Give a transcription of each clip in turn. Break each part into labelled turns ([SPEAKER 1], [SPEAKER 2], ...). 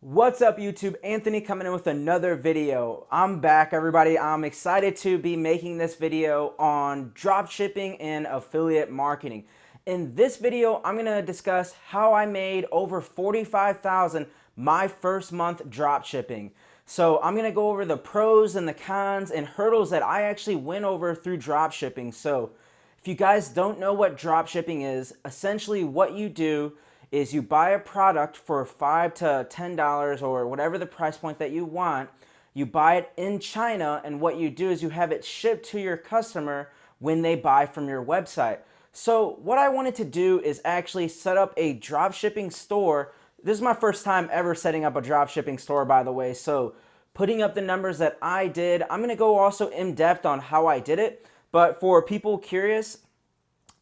[SPEAKER 1] What's up YouTube? Anthony coming in with another video. I'm back everybody. I'm excited to be making this video on dropshipping and affiliate marketing. In this video, I'm going to discuss how I made over $45,000 my first month dropshipping. So I'm going to go over the pros and the cons and hurdles that I actually went over through dropshipping. So if you guys don't know what dropshipping is, essentially what you do is you buy a product for $5 to $10 or whatever the price point that you want. You buy it in China, and what you do is you have it shipped to your customer when they buy from your website. So what I wanted to do is actually set up a dropshipping store. This is my first time ever setting up a dropshipping store, by the way. So putting up the numbers that I did, I'm going to go also in depth on how I did it. But for people curious,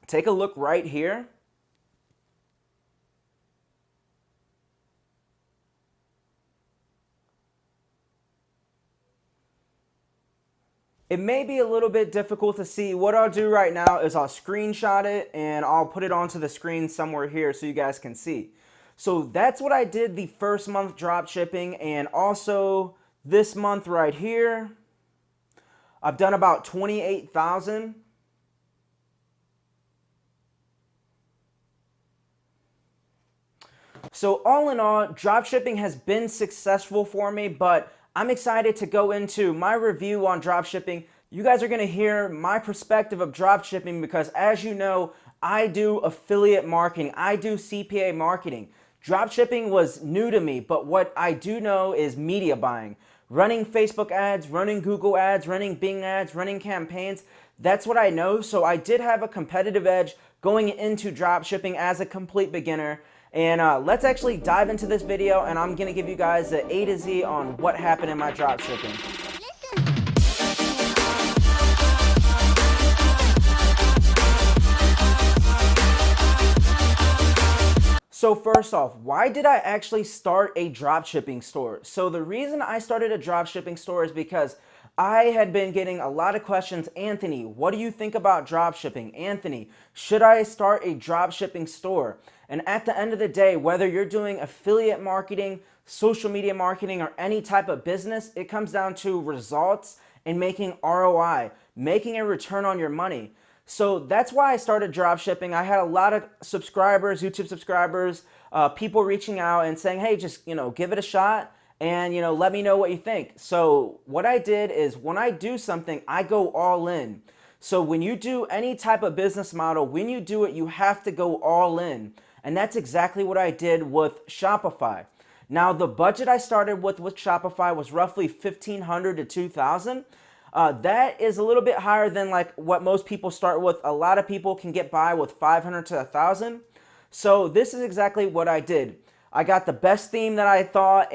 [SPEAKER 1] take a look right here. It may be a little bit difficult to see. What I'll do right now is I'll screenshot it and I'll put it onto the screen somewhere here so you guys can see. So that's what I did the first month drop shipping, and also this month right here, I've done about 28,000. So all in all, dropshipping has been successful for me, but I'm excited to go into my review on dropshipping. You guys are going to hear my perspective of dropshipping because, as you know, I do affiliate marketing. I do CPA marketing. Dropshipping was new to me, but what I do know is media buying. Running Facebook ads, running Google ads, running Bing ads, running campaigns. That's what I know. So I did have a competitive edge going into dropshipping as a complete beginner. And let's actually dive into this video, and I'm going to give you guys the A to Z on what happened in my dropshipping. So first off, why did I actually start a dropshipping store? So the reason I started a dropshipping store is because I had been getting a lot of questions. Anthony, what do you think about dropshipping? Anthony, should I start a dropshipping store? And at the end of the day, whether you're doing affiliate marketing, social media marketing, or any type of business, it comes down to results and making ROI, making a return on your money. So that's why I started dropshipping. I had a lot of subscribers, YouTube subscribers, people reaching out and saying, hey, just, give it a shot and, let me know what you think. So what I did is when I do something, I go all in. So when you do any type of business model, when you do it, you have to go all in. And that's exactly what I did with Shopify. Now, the budget I started with Shopify was roughly $1,500 to $2,000. That is a little bit higher than like what most people start with. A lot of people can get by with $500 to $1,000. So this is exactly what I did. I got the best theme that I thought,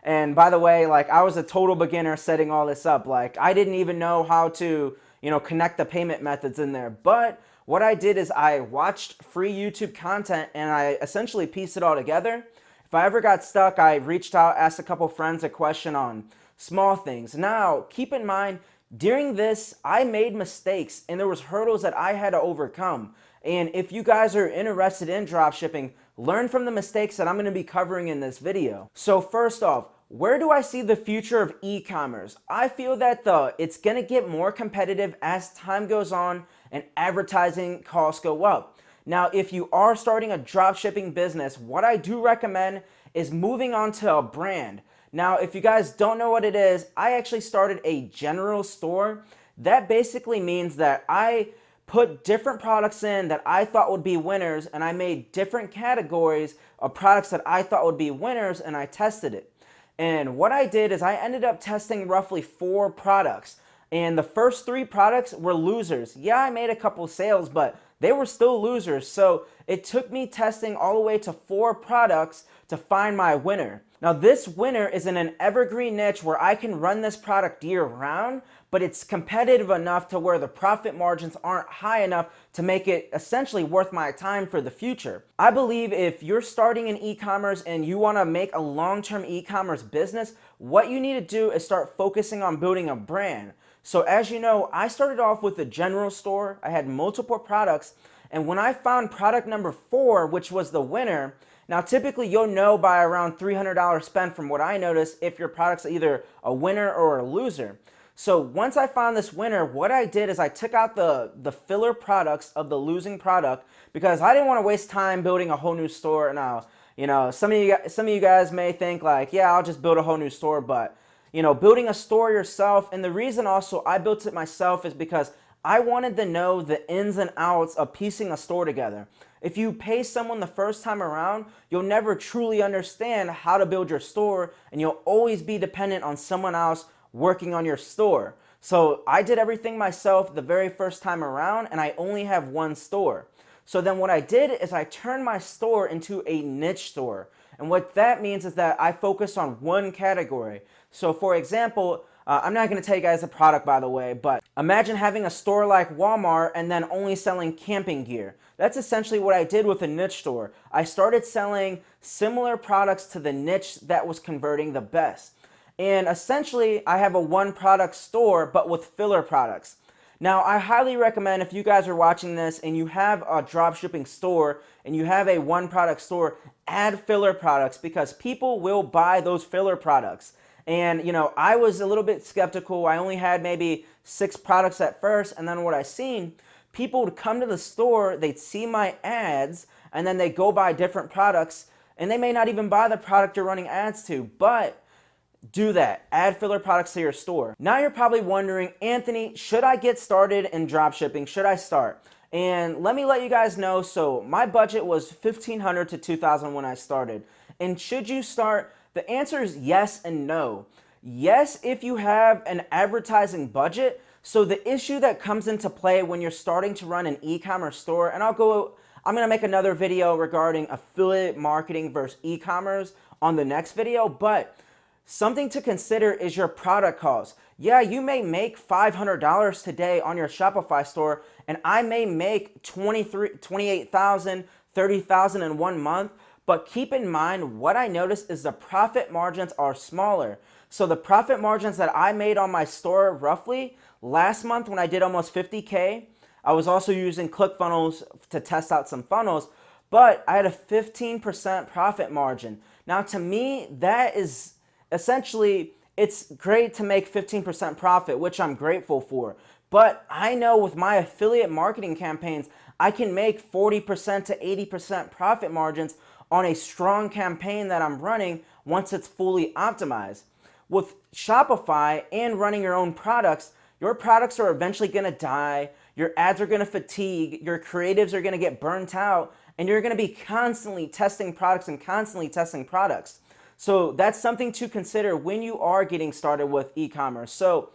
[SPEAKER 1] and by the way, like I was a total beginner setting all this up. Like I didn't even know how to, connect the payment methods in there. But what I did is I watched free YouTube content and I essentially pieced it all together. If I ever got stuck, I reached out, asked a couple friends a question on small things. Now, keep in mind, during this, I made mistakes and there was hurdles that I had to overcome. And if you guys are interested in dropshipping, learn from the mistakes that I'm going to be covering in this video. So first off, where do I see the future of e-commerce? I feel that it's going to get more competitive as time goes on and advertising costs go up. Now, if you are starting a dropshipping business, what I do recommend is moving on to a brand. Now, if you guys don't know what it is, I actually started a general store. That basically means that I put different products in that I thought would be winners, and I made different categories of products that I thought would be winners, and I tested it. And what I did is I ended up testing roughly 4 products. And the first 3 products were losers. Yeah, I made a couple sales, but they were still losers. So it took me testing all the way to 4 products to find my winner. Now this winner is in an evergreen niche where I can run this product year round, but it's competitive enough to where the profit margins aren't high enough to make it essentially worth my time for the future. I believe if you're starting in e-commerce and you want to make a long-term e-commerce business, what you need to do is start focusing on building a brand. So as you know, I started off with a general store. I had multiple products, and when I found product number 4, which was the winner, Now, typically you'll know by around $300 spend from what I noticed if your product's either a winner or a loser. So once I found this winner, what I did is I took out the filler products of the losing product because I didn't want to waste time building a whole new store. Now, some of you guys may think like, yeah, I'll just build a whole new store, but building a store yourself, and the reason also I built it myself is because I wanted to know the ins and outs of piecing a store together. If you pay someone the first time around, you'll never truly understand how to build your store, and you'll always be dependent on someone else working on your store. So I did everything myself the very first time around, and I only have one store. So then what I did is I turned my store into a niche store. And what that means is that I focus on one category. So for example, I'm not going to tell you guys the product, by the way, but imagine having a store like Walmart and then only selling camping gear. That's essentially what I did with a niche store. I started selling similar products to the niche that was converting the best. And essentially, I have a one product store, but with filler products. Now, I highly recommend if you guys are watching this and you have a dropshipping store and you have a one product store, add filler products because people will buy those filler products. And, I was a little bit skeptical. I only had maybe 6 products at first. And then what I seen, people would come to the store, they'd see my ads, and then they go buy different products. And they may not even buy the product you're running ads to, but do that. Add filler products to your store. Now you're probably wondering, Anthony, should I get started in dropshipping? Should I start? And let me let you guys know, so my budget was $1,500 to $2,000 when I started. And should you start? The answer is yes and no. Yes, if you have an advertising budget. So the issue that comes into play when you're starting to run an e-commerce store, and I'm going to make another video regarding affiliate marketing versus e-commerce on the next video, but something to consider is your product cost. Yeah, you may make $500 today on your Shopify store, and I may make $28,000, $30,000 in 1 month, but keep in mind what I noticed is the profit margins are smaller. So the profit margins that I made on my store roughly last month when I did almost 50K, I was also using ClickFunnels to test out some funnels, but I had a 15% profit margin. Now to me, that is essentially, it's great to make 15% profit, which I'm grateful for. But I know with my affiliate marketing campaigns, I can make 40% to 80% profit margins on a strong campaign that I'm running once it's fully optimized. With Shopify and running your own products, your products are eventually going to die, your ads are going to fatigue, your creatives are going to get burnt out, and you're going to be constantly testing products and constantly testing products. So that's something to consider when you are getting started with e-commerce. So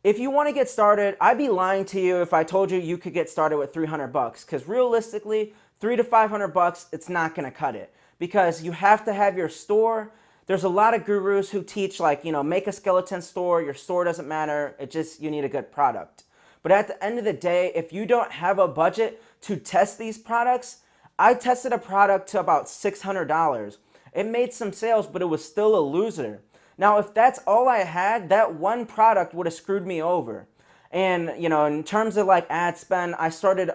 [SPEAKER 1] if you want to get started, I'd be lying to you if I told you you could get started with $300 because realistically, $300 to $500, it's not going to cut it because you have to have your store. There's a lot of gurus who teach like, make a skeleton store. Your store doesn't matter. You need a good product. But at the end of the day, if you don't have a budget to test these products, I tested a product to about $600. It made some sales, but it was still a loser. Now, if that's all I had, that one product would have screwed me over. And, in terms of like ad spend, I started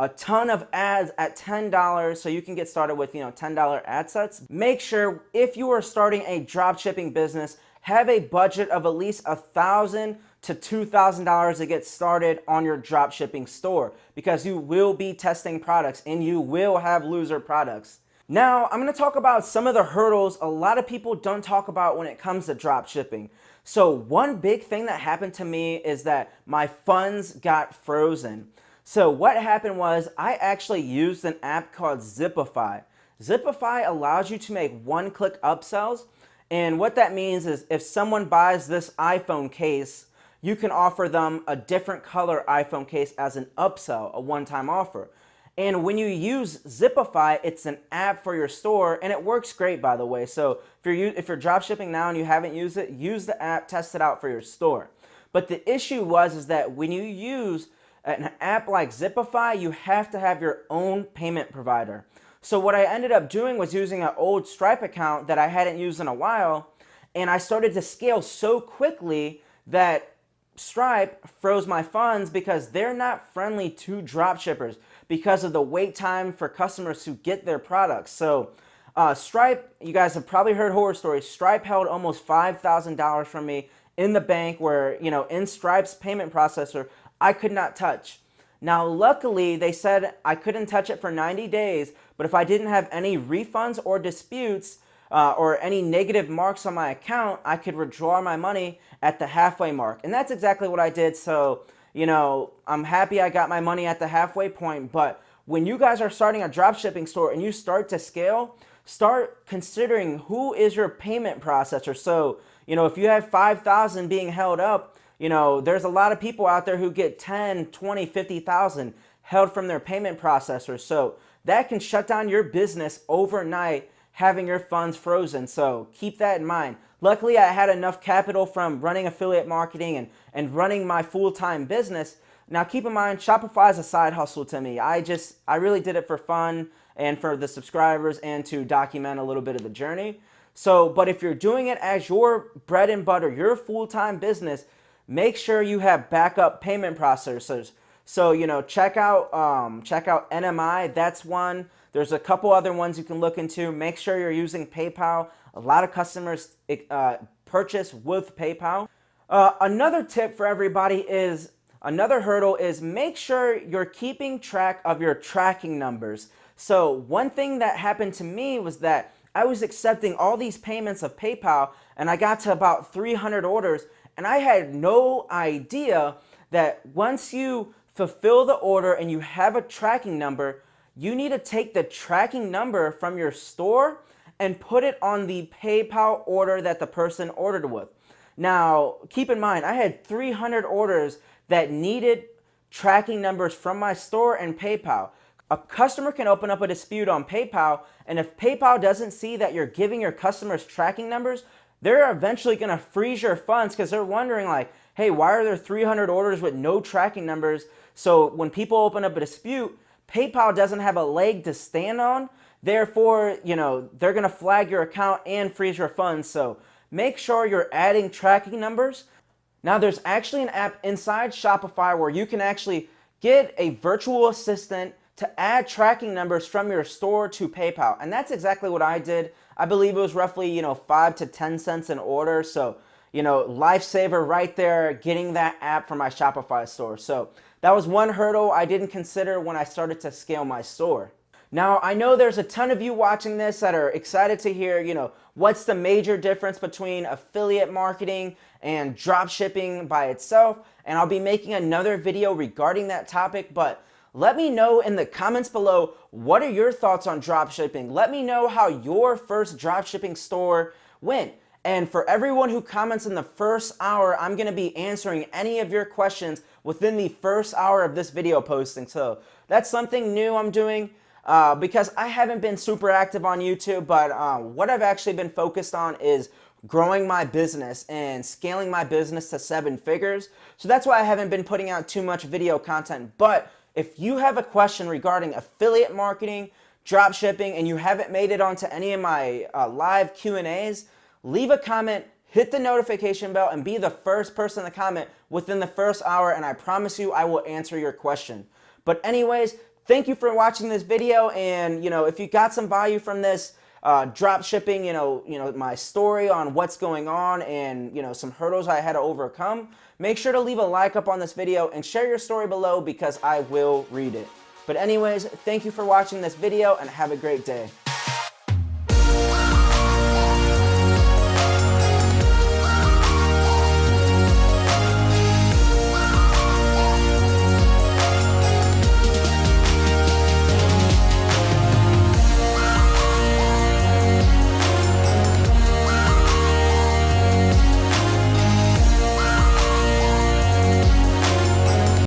[SPEAKER 1] a ton of ads at $10, so you can get started with, $10 ad sets. Make sure if you are starting a drop shipping business, have a budget of at least $1,000 to $2,000 to get started on your drop shipping store because you will be testing products and you will have loser products. Now, I'm going to talk about some of the hurdles a lot of people don't talk about when it comes to drop shipping. So one big thing that happened to me is that my funds got frozen. So what happened was I actually used an app called Zipify. Zipify allows you to make one-click upsells. And what that means is if someone buys this iPhone case, you can offer them a different color iPhone case as an upsell, a one-time offer. And when you use Zipify, it's an app for your store, and it works great, by the way. So if you're drop shipping now and you haven't used it, use the app, test it out for your store. But the issue is that when you use an app like Zipify, you have to have your own payment provider. So what I ended up doing was using an old Stripe account that I hadn't used in a while, and I started to scale so quickly that Stripe froze my funds because they're not friendly to drop shippers because of the wait time for customers to get their products. So Stripe, you guys have probably heard horror stories. Stripe held almost $5,000 from me in the bank where, in Stripe's payment processor, I could not touch. Now, luckily, they said I couldn't touch it for 90 days, but if I didn't have any refunds or disputes or any negative marks on my account, I could withdraw my money at the halfway mark. And that's exactly what I did. So, I'm happy I got my money at the halfway point. But when you guys are starting a dropshipping store and you start to scale, start considering who is your payment processor. So, if you have 5,000 being held up, there's a lot of people out there who get 10, 20, 50,000 held from their payment processors. So that can shut down your business overnight, having your funds frozen. So keep that in mind. Luckily, I had enough capital from running affiliate marketing and running my full-time business. Now keep in mind, Shopify is a side hustle to me. I really did it for fun and for the subscribers and to document a little bit of the journey. So, but if you're doing it as your bread and butter, your full-time business, make sure you have backup payment processors. So, check out NMI. That's one. There's a couple other ones you can look into. Make sure you're using PayPal. A lot of customers purchase with PayPal. Another tip for everybody is, another hurdle is make sure you're keeping track of your tracking numbers. So one thing that happened to me was that I was accepting all these payments of PayPal and I got to about 300 orders. And I had no idea that once you fulfill the order and you have a tracking number, you need to take the tracking number from your store and put it on the PayPal order that the person ordered with. Now, keep in mind, I had 300 orders that needed tracking numbers from my store and PayPal. A customer can open up a dispute on PayPal, and if PayPal doesn't see that you're giving your customers tracking numbers, they're eventually going to freeze your funds because they're wondering like, hey, why are there 300 orders with no tracking numbers? So when people open up a dispute, PayPal doesn't have a leg to stand on. Therefore, they're going to flag your account and freeze your funds. So make sure you're adding tracking numbers. Now, there's actually an app inside Shopify where you can actually get a virtual assistant to add tracking numbers from your store to PayPal. And that's exactly what I did. I believe it was roughly, 5 to 10 cents an order. So, lifesaver right there, getting that app for my Shopify store. So that was one hurdle I didn't consider when I started to scale my store. Now, I know there's a ton of you watching this that are excited to hear, what's the major difference between affiliate marketing and drop shipping by itself. And I'll be making another video regarding that topic, but let me know in the comments below, what are your thoughts on dropshipping? Let me know how your first dropshipping store went. And for everyone who comments in the first hour, I'm going to be answering any of your questions within the first hour of this video posting. So that's something new I'm doing because I haven't been super active on YouTube, but what I've actually been focused on is growing my business and scaling my business to 7 figures. So that's why I haven't been putting out too much video content. But if you have a question regarding affiliate marketing, drop shipping, and you haven't made it onto any of my live Q&As, leave a comment, hit the notification bell, and be the first person to comment within the first hour, and I promise you I will answer your question. But anyways, thank you for watching this video, and if you got some value from this, drop shipping, my story on what's going on and, some hurdles I had to overcome, make sure to leave a like up on this video and share your story below because I will read it. But anyways, thank you for watching this video and have a great day.